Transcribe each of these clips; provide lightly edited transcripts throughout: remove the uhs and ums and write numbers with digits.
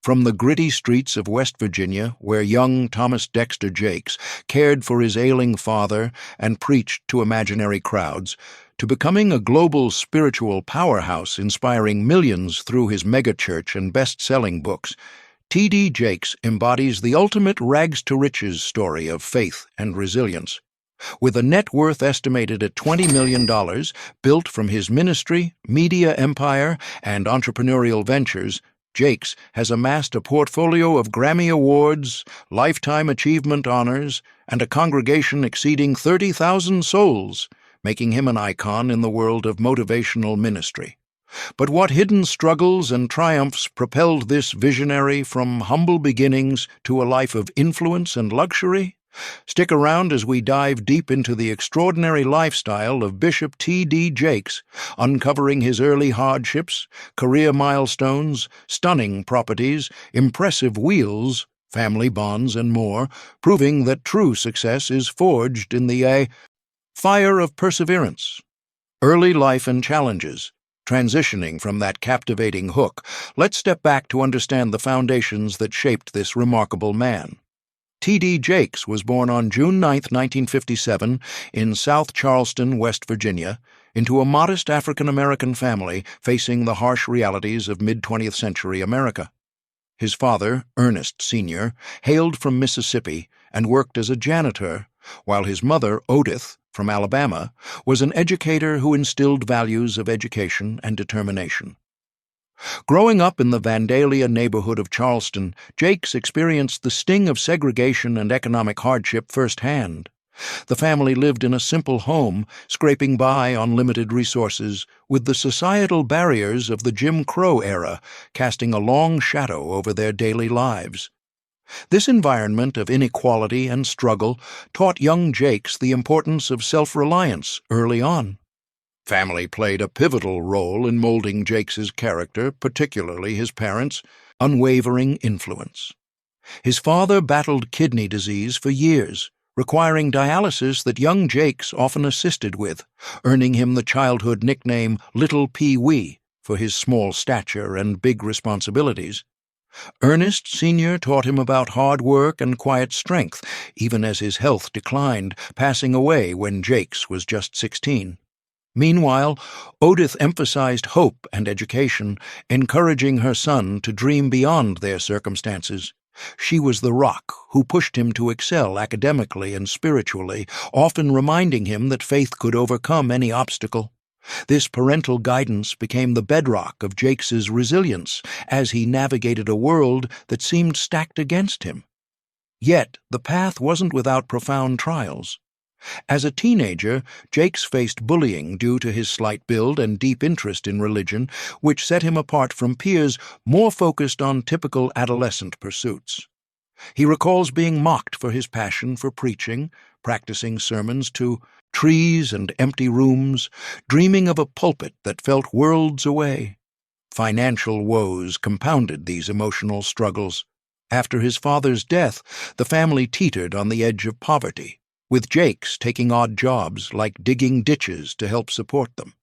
From the gritty streets of West Virginia, where young Thomas Dexter Jakes cared for his ailing father and preached to imaginary crowds, to becoming a global spiritual powerhouse inspiring millions through his megachurch and best-selling books, T.D. Jakes embodies the ultimate rags-to-riches story of faith and resilience. With a net worth estimated at $20 million, built from his ministry, media empire, and entrepreneurial ventures, Jakes has amassed a portfolio of Grammy Awards, Lifetime Achievement honors, and a congregation exceeding 30,000 souls, making him an icon in the world of motivational ministry. But what hidden struggles and triumphs propelled this visionary from humble beginnings to a life of influence and luxury? Stick around as we dive deep into the extraordinary lifestyle of Bishop T.D. Jakes, uncovering his early hardships, career milestones, stunning properties, impressive wheels, family bonds, and more, proving that true success is forged in the fire of perseverance. Early life and challenges. Transitioning from that captivating hook, let's step back to understand the foundations that shaped this remarkable man. T.D. Jakes was born on June 9, 1957, in South Charleston, West Virginia, into a modest African-American family facing the harsh realities of mid-20th century America. His father, Ernest Sr., hailed from Mississippi and worked as a janitor, while his mother, Odith, from Alabama, was an educator who instilled values of education and determination. Growing up in the Vandalia neighborhood of Charleston, Jakes experienced the sting of segregation and economic hardship firsthand. The family lived in a simple home, scraping by on limited resources, with the societal barriers of the Jim Crow era casting a long shadow over their daily lives. This environment of inequality and struggle taught young Jakes the importance of self-reliance early on. Family played a pivotal role in molding Jakes's character, particularly his parents' unwavering influence. His father battled kidney disease for years, requiring dialysis that young Jakes often assisted with, earning him the childhood nickname Little Pee Wee for his small stature and big responsibilities. Ernest Sr. taught him about hard work and quiet strength, even as his health declined, passing away when Jakes was just 16. Meanwhile, Odith emphasized hope and education, encouraging her son to dream beyond their circumstances. She was the rock who pushed him to excel academically and spiritually, often reminding him that faith could overcome any obstacle. This parental guidance became the bedrock of Jakes's resilience as he navigated a world that seemed stacked against him. Yet the path wasn't without profound trials. As a teenager, Jakes faced bullying due to his slight build and deep interest in religion, which set him apart from peers more focused on typical adolescent pursuits. He recalls being mocked for his passion for preaching, practicing sermons to trees and empty rooms, dreaming of a pulpit that felt worlds away. Financial woes compounded these emotional struggles. After his father's death, the family teetered on the edge of poverty, with Jakes taking odd jobs like digging ditches to help support them.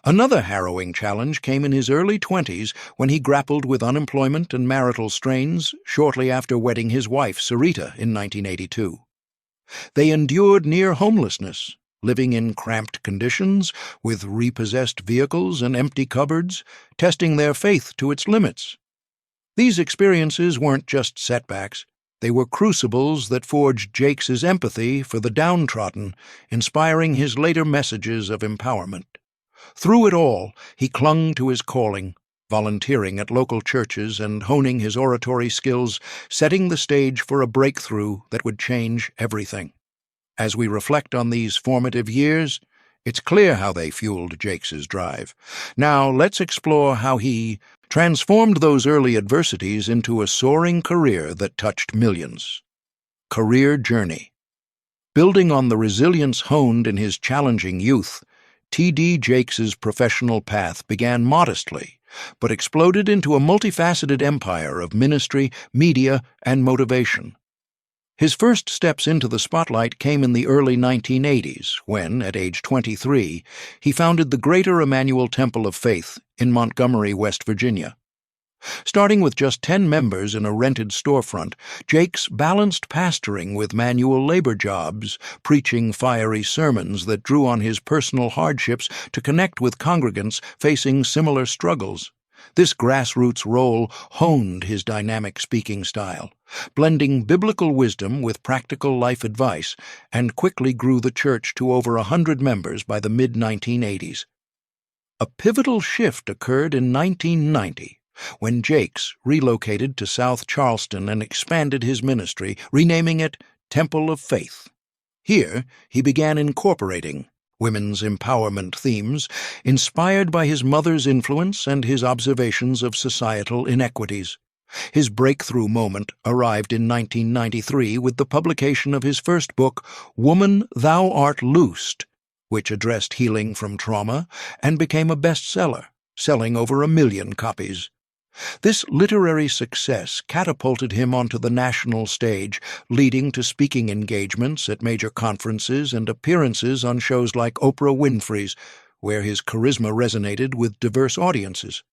Another harrowing challenge came in his early 20s when he grappled with unemployment and marital strains shortly after wedding his wife, Sarita, in 1982. They endured near homelessness, living in cramped conditions with repossessed vehicles and empty cupboards, testing their faith to its limits. These experiences weren't just setbacks. They were crucibles that forged Jakes's empathy for the downtrodden, inspiring his later messages of empowerment. Through it all, he clung to his calling, volunteering at local churches and honing his oratory skills, setting the stage for a breakthrough that would change everything. As we reflect on these formative years, it's clear how they fueled Jakes's drive. Now, let's explore how he transformed those early adversities into a soaring career that touched millions. Career journey. Building on the resilience honed in his challenging youth, T.D. Jakes's professional path began modestly, but exploded into a multifaceted empire of ministry, media, and motivation. His first steps into the spotlight came in the early 1980s when, at age 23, he founded the Greater Emmanuel Temple of Faith in Montgomery, West Virginia. Starting with just 10 members in a rented storefront, Jakes balanced pastoring with manual labor jobs, preaching fiery sermons that drew on his personal hardships to connect with congregants facing similar struggles. This grassroots role honed his dynamic speaking style, blending biblical wisdom with practical life advice, and quickly grew the church to over 100 members by the mid-1980s. A pivotal shift occurred in 1990, when Jakes relocated to South Charleston and expanded his ministry, renaming it Temple of Faith. Here, he began incorporating women's empowerment themes, inspired by his mother's influence and his observations of societal inequities. His breakthrough moment arrived in 1993 with the publication of his first book, Woman, Thou Art Loosed, which addressed healing from trauma and became a bestseller, selling over 1 million copies. This literary success catapulted him onto the national stage, leading to speaking engagements at major conferences and appearances on shows like Oprah Winfrey's, where his charisma resonated with diverse audiences.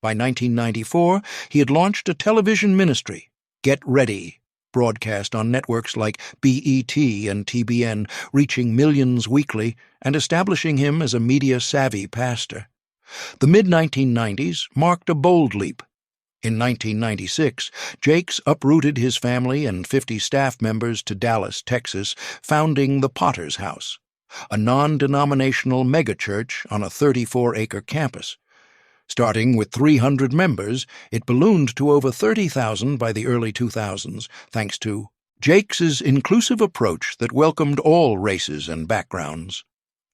By 1994, he had launched a television ministry, Get Ready, broadcast on networks like BET and TBN, reaching millions weekly and establishing him as a media-savvy pastor. The mid-1990s marked a bold leap. In 1996, Jakes uprooted his family and 50 staff members to Dallas, Texas, founding the Potter's House, a non-denominational megachurch on a 34-acre campus. Starting with 300 members, it ballooned to over 30,000 by the early 2000s, thanks to Jakes's inclusive approach that welcomed all races and backgrounds.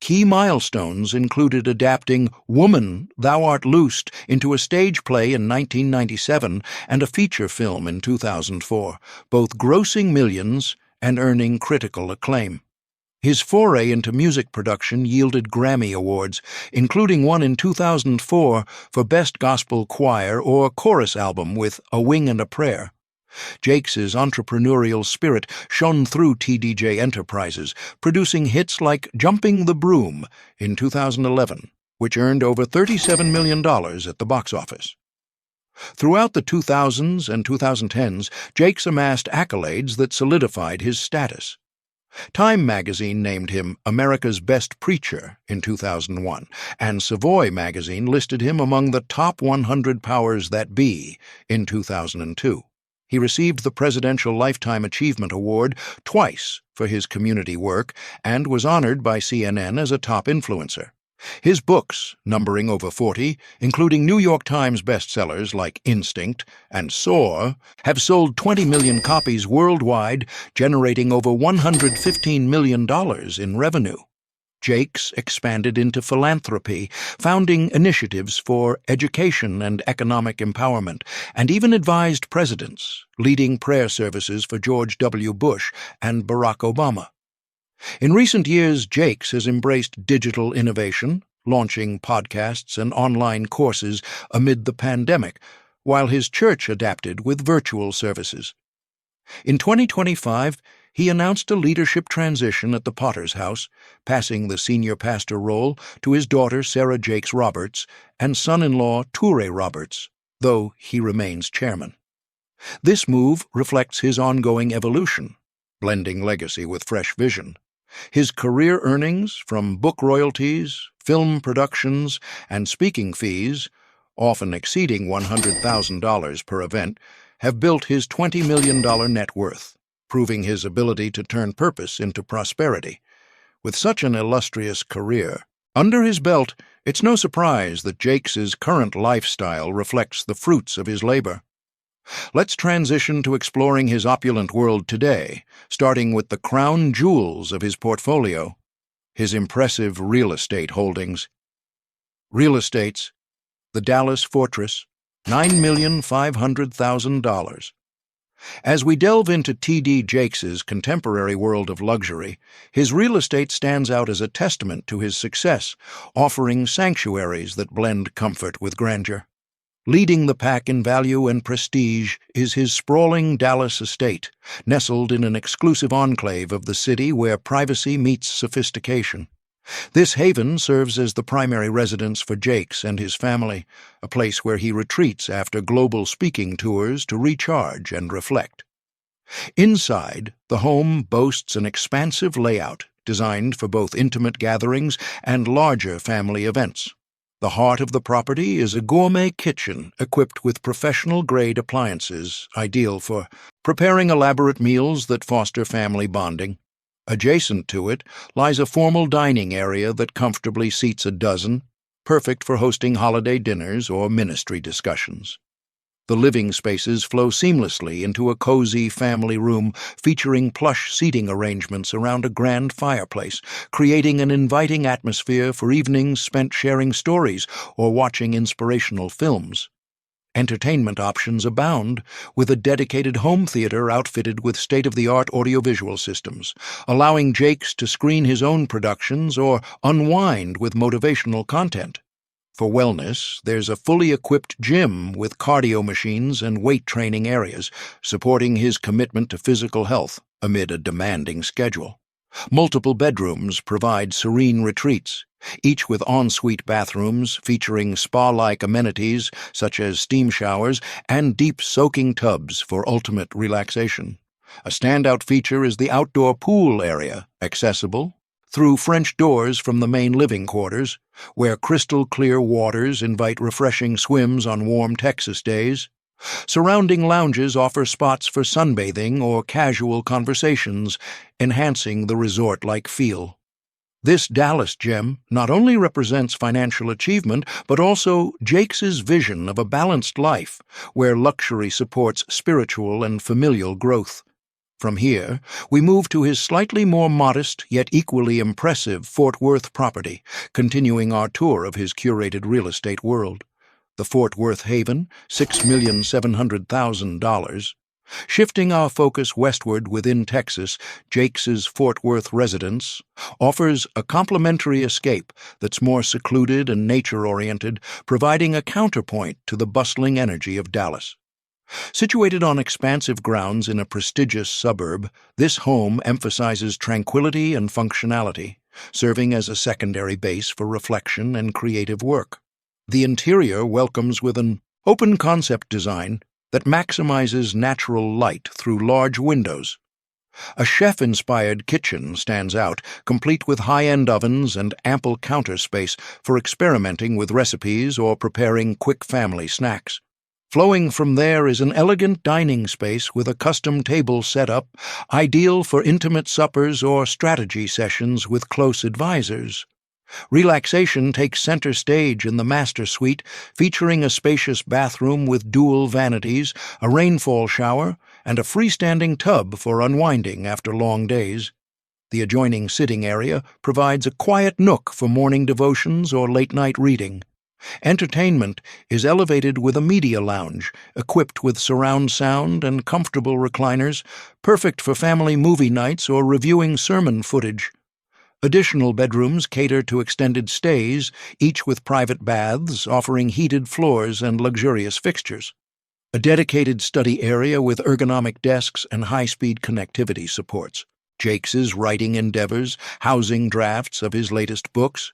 Key milestones included adapting Woman, Thou Art Loosed into a stage play in 1997 and a feature film in 2004, both grossing millions and earning critical acclaim. His foray into music production yielded Grammy Awards, including one in 2004 for Best Gospel Choir or Chorus Album with A Wing and a Prayer. Jakes's entrepreneurial spirit shone through TDJ Enterprises, producing hits like Jumping the Broom in 2011, which earned over $37 million at the box office. Throughout the 2000s and 2010s, Jakes amassed accolades that solidified his status. Time magazine named him America's Best Preacher in 2001, and Savoy magazine listed him among the top 100 powers that be in 2002. He received the Presidential Lifetime Achievement Award twice for his community work and was honored by CNN as a top influencer. His books, numbering over 40, including New York Times bestsellers like Instinct and Soar, have sold 20 million copies worldwide, generating over $115 million in revenue. Jakes expanded into philanthropy, founding initiatives for education and economic empowerment, and even advised presidents, leading prayer services for George W. Bush and Barack Obama. In recent years, Jakes has embraced digital innovation, launching podcasts and online courses amid the pandemic, while his church adapted with virtual services. In 2025, he announced a leadership transition at the Potter's House, passing the senior pastor role to his daughter Sarah Jakes Roberts and son-in-law Toure Roberts, though he remains chairman. This move reflects his ongoing evolution, blending legacy with fresh vision. His career earnings from book royalties, film productions, and speaking fees, often exceeding $100,000 per event, have built his $20 million net worth, proving his ability to turn purpose into prosperity. With such an illustrious career under his belt, it's no surprise that Jakes's current lifestyle reflects the fruits of his labor. Let's transition to exploring his opulent world today, starting with the crown jewels of his portfolio, his impressive real estate holdings. Real estates: the Dallas Fortress, $9,500,000. As we delve into T.D. Jakes's contemporary world of luxury, his real estate stands out as a testament to his success, offering sanctuaries that blend comfort with grandeur. Leading the pack in value and prestige is his sprawling Dallas estate, nestled in an exclusive enclave of the city where privacy meets sophistication. This haven serves as the primary residence for Jakes and his family, a place where he retreats after global speaking tours to recharge and reflect. Inside, the home boasts an expansive layout designed for both intimate gatherings and larger family events. The heart of the property is a gourmet kitchen equipped with professional-grade appliances, ideal for preparing elaborate meals that foster family bonding. Adjacent to it lies a formal dining area that comfortably seats a dozen, perfect for hosting holiday dinners or ministry discussions. The living spaces flow seamlessly into a cozy family room featuring plush seating arrangements around a grand fireplace, creating an inviting atmosphere for evenings spent sharing stories or watching inspirational films. Entertainment options abound, with a dedicated home theater outfitted with state-of-the-art audiovisual systems, allowing Jakes to screen his own productions or unwind with motivational content. For wellness, there's a fully equipped gym with cardio machines and weight training areas, supporting his commitment to physical health amid a demanding schedule. Multiple bedrooms provide serene retreats, each with ensuite bathrooms featuring spa-like amenities such as steam showers and deep soaking tubs for ultimate relaxation. A standout feature is the outdoor pool area, accessible through French doors from the main living quarters, where crystal-clear waters invite refreshing swims on warm Texas days. Surrounding lounges offer spots for sunbathing or casual conversations, enhancing the resort-like feel. This Dallas gem not only represents financial achievement, but also Jakes's vision of a balanced life, where luxury supports spiritual and familial growth. From here, we move to his slightly more modest yet equally impressive Fort Worth property, continuing our tour of his curated real estate world. The Fort Worth Haven, $6,700,000. Shifting our focus westward within Texas, Jakes's Fort Worth residence offers a complementary escape that's more secluded and nature-oriented, providing a counterpoint to the bustling energy of Dallas. Situated on expansive grounds in a prestigious suburb, this home emphasizes tranquility and functionality, serving as a secondary base for reflection and creative work. The interior welcomes with an open-concept design that maximizes natural light through large windows. A chef-inspired kitchen stands out, complete with high-end ovens and ample counter space for experimenting with recipes or preparing quick family snacks. Flowing from there is an elegant dining space with a custom table setup, ideal for intimate suppers or strategy sessions with close advisors. Relaxation takes center stage in the master suite, featuring a spacious bathroom with dual vanities, a rainfall shower, and a freestanding tub for unwinding after long days. The adjoining sitting area provides a quiet nook for morning devotions or late-night reading. Entertainment is elevated with a media lounge, equipped with surround sound and comfortable recliners, perfect for family movie nights or reviewing sermon footage. Additional bedrooms cater to extended stays, each with private baths offering heated floors and luxurious fixtures. A dedicated study area with ergonomic desks and high-speed connectivity supports Jakes's writing endeavors, housing drafts of his latest books.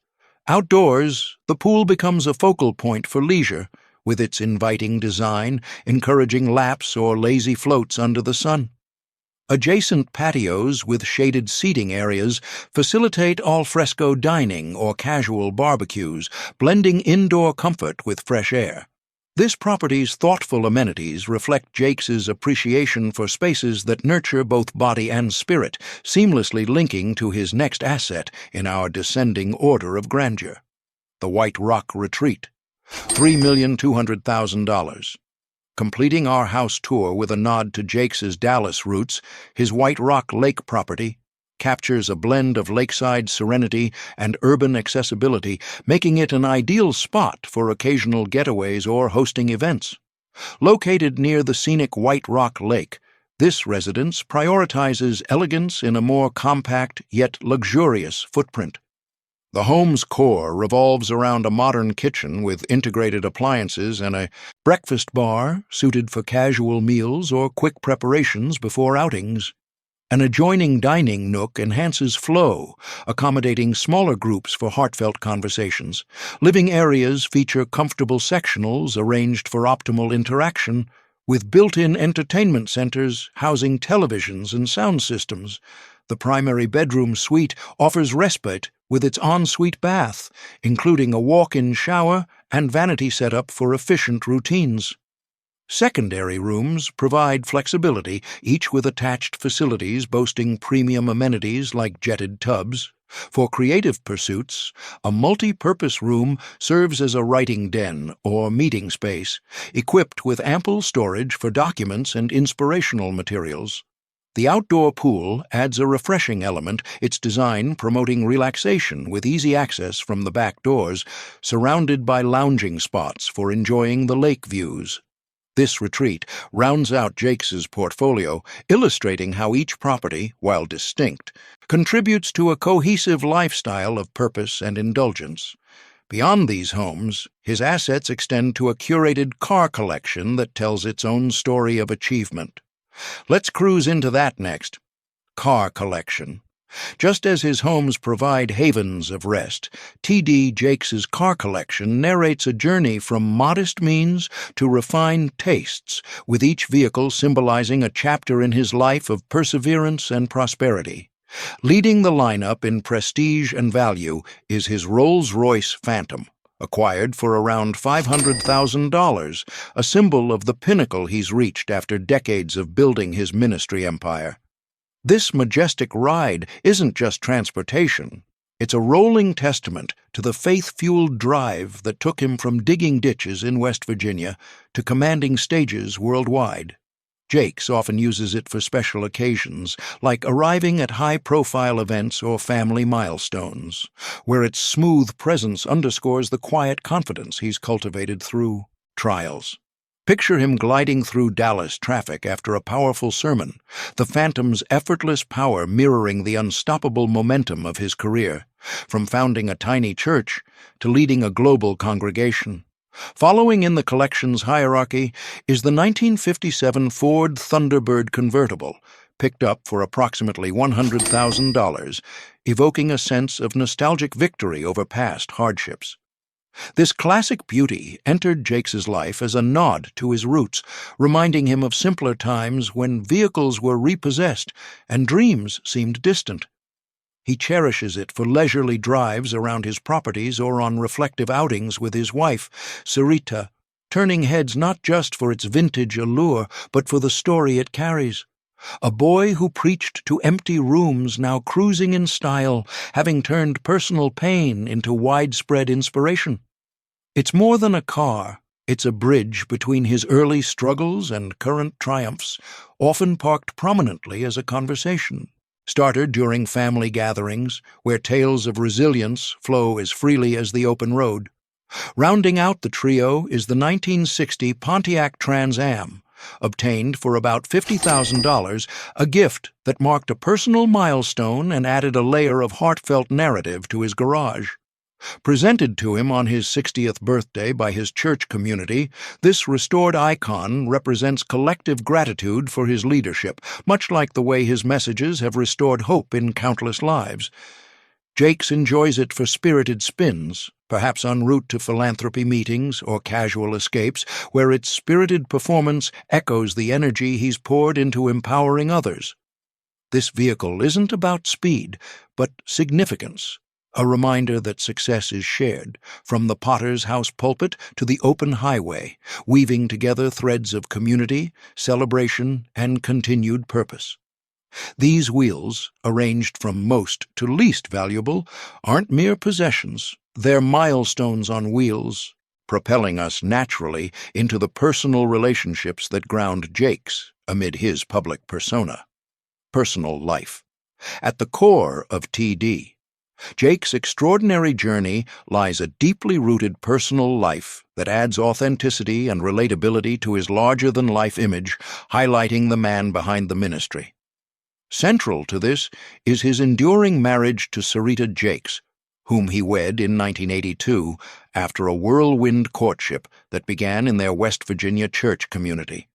Outdoors, the pool becomes a focal point for leisure, with its inviting design encouraging laps or lazy floats under the sun. Adjacent patios with shaded seating areas facilitate al fresco dining or casual barbecues, blending indoor comfort with fresh air. This property's thoughtful amenities reflect Jakes's appreciation for spaces that nurture both body and spirit, seamlessly linking to his next asset in our descending order of grandeur. The White Rock Retreat, $3,200,000. Completing our house tour with a nod to Jakes's Dallas roots, his White Rock Lake property captures a blend of lakeside serenity and urban accessibility, making it an ideal spot for occasional getaways or hosting events. Located near the scenic White Rock Lake, this residence prioritizes elegance in a more compact yet luxurious footprint. The home's core revolves around a modern kitchen with integrated appliances and a breakfast bar suited for casual meals or quick preparations before outings. An adjoining dining nook enhances flow, accommodating smaller groups for heartfelt conversations. Living areas feature comfortable sectionals arranged for optimal interaction, with built-in entertainment centers housing televisions and sound systems. The primary bedroom suite offers respite with its ensuite bath, including a walk-in shower and vanity setup for efficient routines. Secondary rooms provide flexibility, each with attached facilities boasting premium amenities like jetted tubs. For creative pursuits, a multi-purpose room serves as a writing den or meeting space, equipped with ample storage for documents and inspirational materials. The outdoor pool adds a refreshing element, its design promoting relaxation with easy access from the back doors, surrounded by lounging spots for enjoying the lake views. This retreat rounds out Jakes's portfolio, illustrating how each property, while distinct, contributes to a cohesive lifestyle of purpose and indulgence. Beyond these homes, his assets extend to a curated car collection that tells its own story of achievement. Let's cruise into that next. Car collection. Just as his homes provide havens of rest, T.D. Jakes's car collection narrates a journey from modest means to refined tastes, with each vehicle symbolizing a chapter in his life of perseverance and prosperity. Leading the lineup in prestige and value is his Rolls-Royce Phantom, acquired for around $500,000, a symbol of the pinnacle he's reached after decades of building his ministry empire. This majestic ride isn't just transportation. It's a rolling testament to the faith-fueled drive that took him from digging ditches in West Virginia to commanding stages worldwide. Jakes often uses it for special occasions, like arriving at high-profile events or family milestones, where its smooth presence underscores the quiet confidence he's cultivated through trials. Picture him gliding through Dallas traffic after a powerful sermon, the Phantom's effortless power mirroring the unstoppable momentum of his career, from founding a tiny church to leading a global congregation. Following in the collection's hierarchy is the 1957 Ford Thunderbird convertible, picked up for approximately $100,000, evoking a sense of nostalgic victory over past hardships. This classic beauty entered Jakes's life as a nod to his roots, reminding him of simpler times when vehicles were repossessed and dreams seemed distant. He cherishes it for leisurely drives around his properties or on reflective outings with his wife, Sarita, turning heads not just for its vintage allure, but for the story it carries. A boy who preached to empty rooms now cruising in style, having turned personal pain into widespread inspiration. It's more than a car. It's a bridge between his early struggles and current triumphs, often parked prominently as a conversation. Started during family gatherings, where tales of resilience flow as freely as the open road. Rounding out the trio is the 1960 Pontiac Trans Am, obtained for about $50,000, a gift that marked a personal milestone and added a layer of heartfelt narrative to his garage. Presented to him on his 60th birthday by his church community, this restored icon represents collective gratitude for his leadership, much like the way his messages have restored hope in countless lives. Jakes enjoys it for spirited spins, perhaps en route to philanthropy meetings or casual escapes, where its spirited performance echoes the energy he's poured into empowering others. This vehicle isn't about speed, but significance. A reminder that success is shared, from the Potter's House pulpit to the open highway, weaving together threads of community, celebration, and continued purpose. These wheels, arranged from most to least valuable, aren't mere possessions. They're milestones on wheels, propelling us naturally into the personal relationships that ground Jakes amid his public persona. Personal life. At the core of T.D., Jake's extraordinary journey lies a deeply rooted personal life that adds authenticity and relatability to his larger-than-life image, highlighting the man behind the ministry. Central to this is his enduring marriage to Sarita Jakes, whom he wed in 1982 after a whirlwind courtship that began in their West Virginia church community.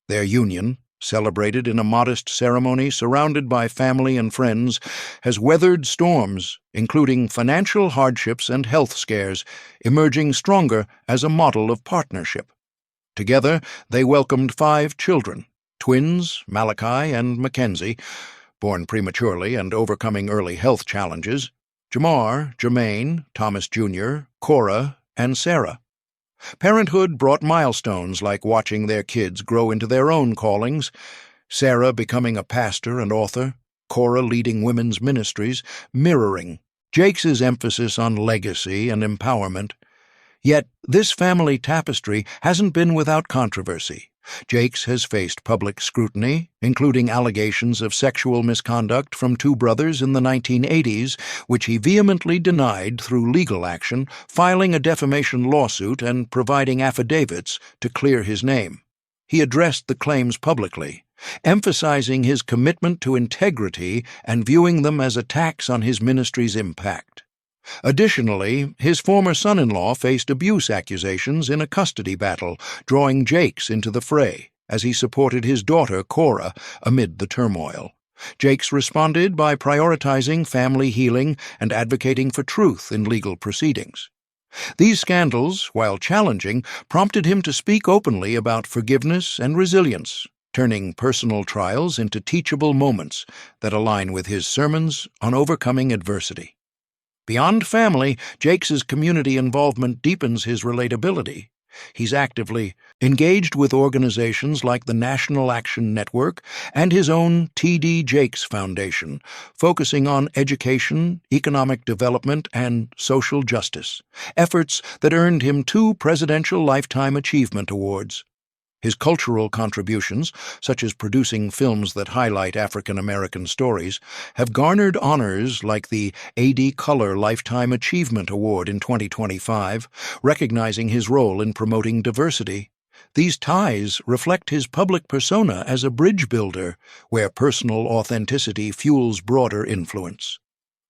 Their union, celebrated in a modest ceremony surrounded by family and friends, has weathered storms, including financial hardships and health scares, emerging stronger as a model of partnership. Together, they welcomed 5 children, twins Malachi and Mackenzie, born prematurely and overcoming early health challenges, Jamar, Jermaine, Thomas Jr., Cora, and Sarah. Parenthood brought milestones like watching their kids grow into their own callings, Sarah becoming a pastor and author, Cora leading women's ministries, mirroring Jakes' emphasis on legacy and empowerment. Yet this family tapestry hasn't been without controversy. Jakes has faced public scrutiny, including allegations of sexual misconduct from 2 brothers in the 1980s, which he vehemently denied through legal action, filing a defamation lawsuit and providing affidavits to clear his name. He addressed the claims publicly, emphasizing his commitment to integrity and viewing them as attacks on his ministry's impact. Additionally, his former son-in-law faced abuse accusations in a custody battle, drawing Jakes into the fray as he supported his daughter, Cora, amid the turmoil. Jakes responded by prioritizing family healing and advocating for truth in legal proceedings. These scandals, while challenging, prompted him to speak openly about forgiveness and resilience, turning personal trials into teachable moments that align with his sermons on overcoming adversity. Beyond family, Jakes' community involvement deepens his relatability. He's actively engaged with organizations like the National Action Network and his own T.D. Jakes Foundation, focusing on education, economic development, and social justice, efforts that earned him 2 Presidential Lifetime Achievement Awards. His cultural contributions, such as producing films that highlight African American stories, have garnered honors like the A.D. Color Lifetime Achievement Award in 2025, recognizing his role in promoting diversity. These ties reflect his public persona as a bridge builder, where personal authenticity fuels broader influence.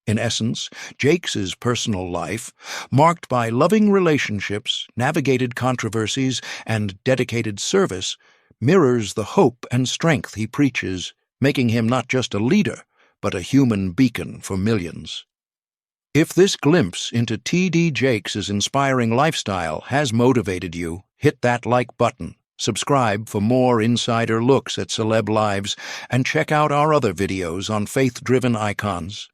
In essence, Jakes' personal life, marked by loving relationships, navigated controversies, and dedicated service, mirrors the hope and strength he preaches, making him not just a leader, but a human beacon for millions. If this glimpse into T.D. Jakes' inspiring lifestyle has motivated you, hit that like button, subscribe for more insider looks at celeb lives, and check out our other videos on faith-driven icons.